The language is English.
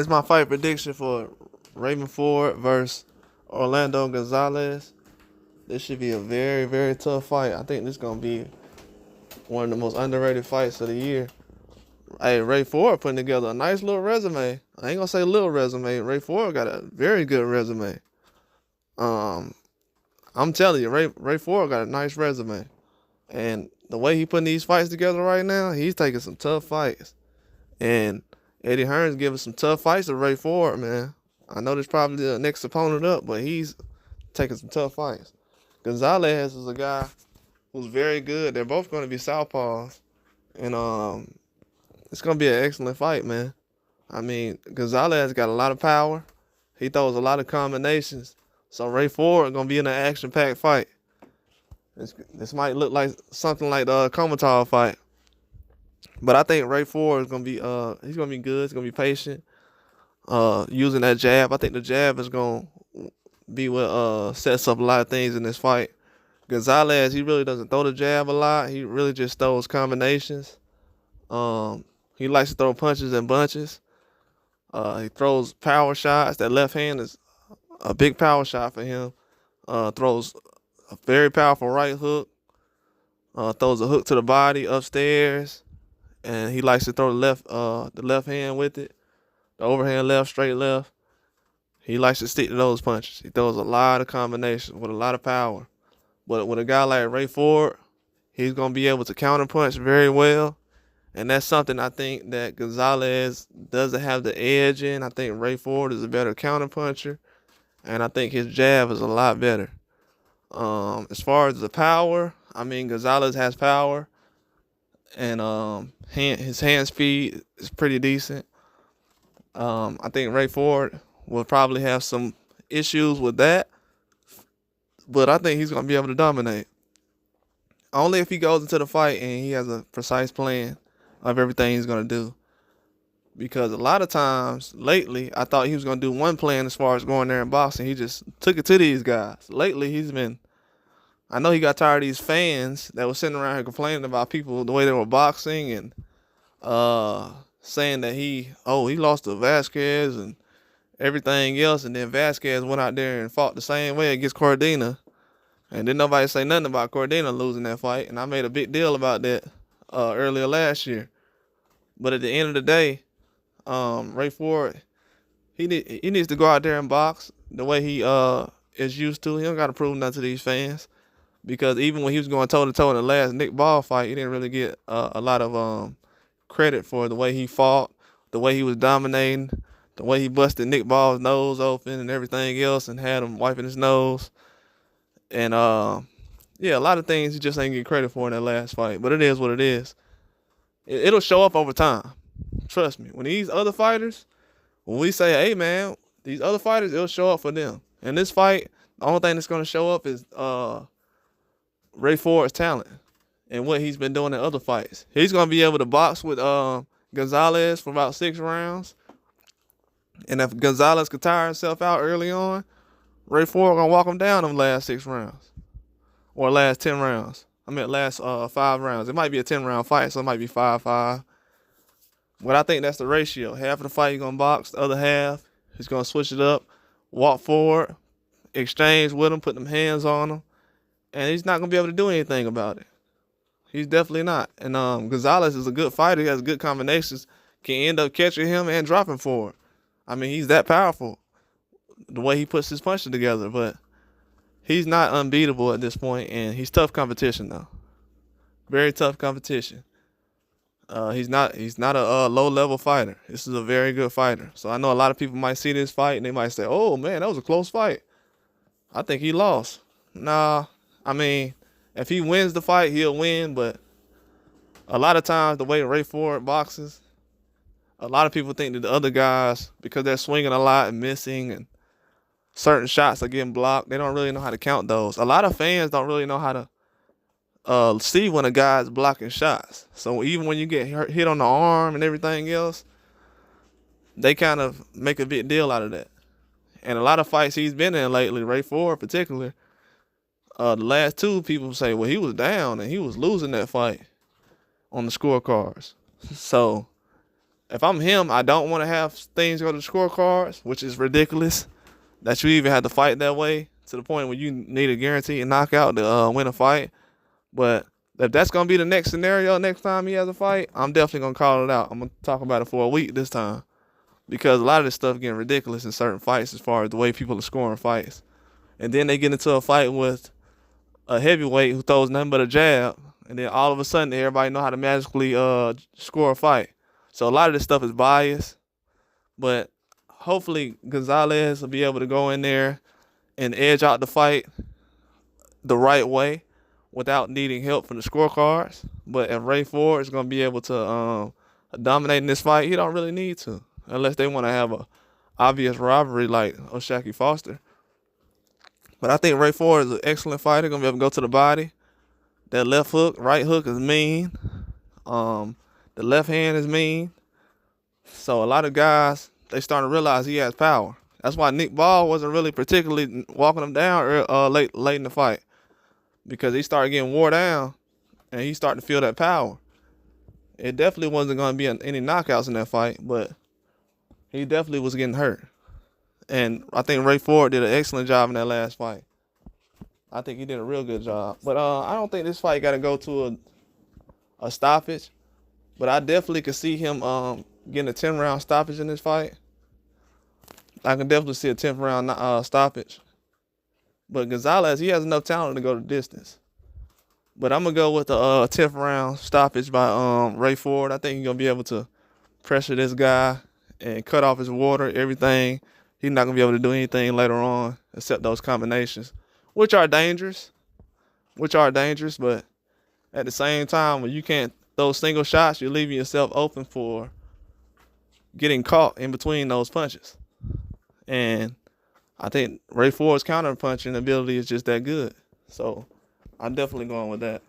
It's my fight prediction for Raymond Ford versus Orlando Gonzalez. This should be a very, very tough fight. I think this is gonna be one of the most underrated fights of the year. Hey, Ray Ford putting together a nice little resume. I ain't gonna say little resume. Ray Ford got a very good resume. Um, I'm telling you, Ray Ford got a nice resume, and the way he putting these fights together right now, he's taking some tough fights. And Eddie Hearn's giving some tough fights to Ray Ford, man. I know this probably the next opponent up, but he's taking some tough fights. Gonzalez is a guy who's very good. They're both going to be southpaws, and it's going to be an excellent fight, man. I mean, Gonzalez got a lot of power. He throws a lot of combinations. So Ray Ford going to be in an action-packed fight. This might look like something like the Komatov fight. But I think Ray Ford is gonna be he's gonna be good. He's gonna be patient. Using that jab. I think the jab is gonna be what sets up a lot of things in this fight. Gonzalez, he really doesn't throw the jab a lot. He really just throws combinations. He likes to throw punches and bunches. He throws power shots. That left hand is a big power shot for him. Throws a very powerful right hook. Throws a hook to the body upstairs. And he likes to throw the left hand with it, the overhand left, straight left. He likes to stick to those punches. He throws a lot of combinations with a lot of power. But with a guy like Ray Ford, he's gonna be able to counterpunch very well, and that's something I think that Gonzalez doesn't have the edge in. I think Ray Ford is a better counterpuncher, and I think his jab is a lot better. As far as the power, I mean Gonzalez has power. And his hand speed is pretty decent. I think Ray Ford will probably have some issues with that, but I think he's gonna be able to dominate. Only if he goes into the fight and he has a precise plan of everything he's gonna do. Because a lot of times lately, I thought he was gonna do one plan as far as going there and boxing. He just took it to these guys. Lately, I know he got tired of these fans that were sitting around here complaining about people the way they were boxing and saying that he lost to Vasquez and everything else, and then Vasquez went out there and fought the same way against Cordina, and didn't nobody say nothing about Cordina losing that fight, and I made a big deal about that earlier last year. But at the end of the day, Ray Ford, he needs to go out there and box the way he is used to. He don't got to prove nothing to these fans. Because even when he was going toe-to-toe in the last Nick Ball fight, he didn't really get a lot of credit for the way he fought, the way he was dominating, the way he busted Nick Ball's nose open and everything else and had him wiping his nose. And, yeah, a lot of things he just ain't get credit for in that last fight. But it is what it is. It'll show up over time. Trust me. When these other fighters, when we say, hey, man, these other fighters, it'll show up for them. In this fight, the only thing that's going to show up is Ray Ford's talent and what he's been doing in other fights. He's going to be able to box with Gonzalez for about 6 rounds. And if Gonzalez could tire himself out early on, Ray Ford going to walk him down them last 6 rounds. Or last 10 rounds. I mean, last 5 rounds. It might be a 10-round fight, so it might be 5-5. But I think that's the ratio. Half of the fight he's going to box. The other half, he's going to switch it up, walk forward, exchange with him, put them hands on him. And he's not going to be able to do anything about it. He's definitely not. And Gonzalez is a good fighter. He has good combinations. Can end up catching him and dropping forward. I mean, he's that powerful, the way he puts his punches together. But he's not unbeatable at this point, and he's tough competition, though. Very tough competition. He's not a low-level fighter. This is a very good fighter. So I know a lot of people might see this fight, and they might say, oh, man, that was a close fight. I think he lost. Nah. I mean, if he wins the fight, he'll win, but a lot of times the way Ray Ford boxes, a lot of people think that the other guys, because they're swinging a lot and missing and certain shots are getting blocked, they don't really know how to count those. A lot of fans don't really know how to see when a guy's blocking shots. So even when you get hit on the arm and everything else, they kind of make a big deal out of that. And a lot of fights he's been in lately, Ray Ford particularly, the last 2 people say, well, he was down and he was losing that fight on the scorecards. So If I'm him, I don't want to have things go to scorecards, which is ridiculous that you even had to fight that way to the point where you need a guaranteed knockout to win a fight. But if that's going to be the next scenario next time he has a fight, I'm definitely going to call it out. I'm going to talk about it for a week this time because a lot of this stuff getting ridiculous in certain fights as far as the way people are scoring fights. And then they get into a fight with a heavyweight who throws nothing but a jab, and then all of a sudden everybody know how to magically score a fight. So a lot of this stuff is biased, but hopefully Gonzalez will be able to go in there and edge out the fight the right way without needing help from the scorecards. But if Ray Ford is going to be able to dominate in this fight, he don't really need to, unless they want to have a obvious rivalry like O'Shaquie Foster. But I think Ray Ford is an excellent fighter, going to be able to go to the body. That left hook, right hook is mean. The left hand is mean. So a lot of guys, they starting to realize he has power. That's why Nick Ball wasn't really particularly walking him down late in the fight, because he started getting wore down and he started to feel that power. It definitely wasn't going to be any knockouts in that fight, but he definitely was getting hurt. And I think Ray Ford did an excellent job in that last fight. I think he did a real good job. But I don't think this fight got to go to a stoppage. But I definitely could see him getting a 10-round stoppage in this fight. I can definitely see a 10th round stoppage. But Gonzalez, he has enough talent to go the distance. But I'm going to go with the 10th round stoppage by Ray Ford. I think he's going to be able to pressure this guy and cut off his water, everything. He's not going to be able to do anything later on except those combinations, which are dangerous. But at the same time, when you can't throw single shots, you're leaving yourself open for getting caught in between those punches. And I think Ray Ford's counter punching ability is just that good. So I'm definitely going with that.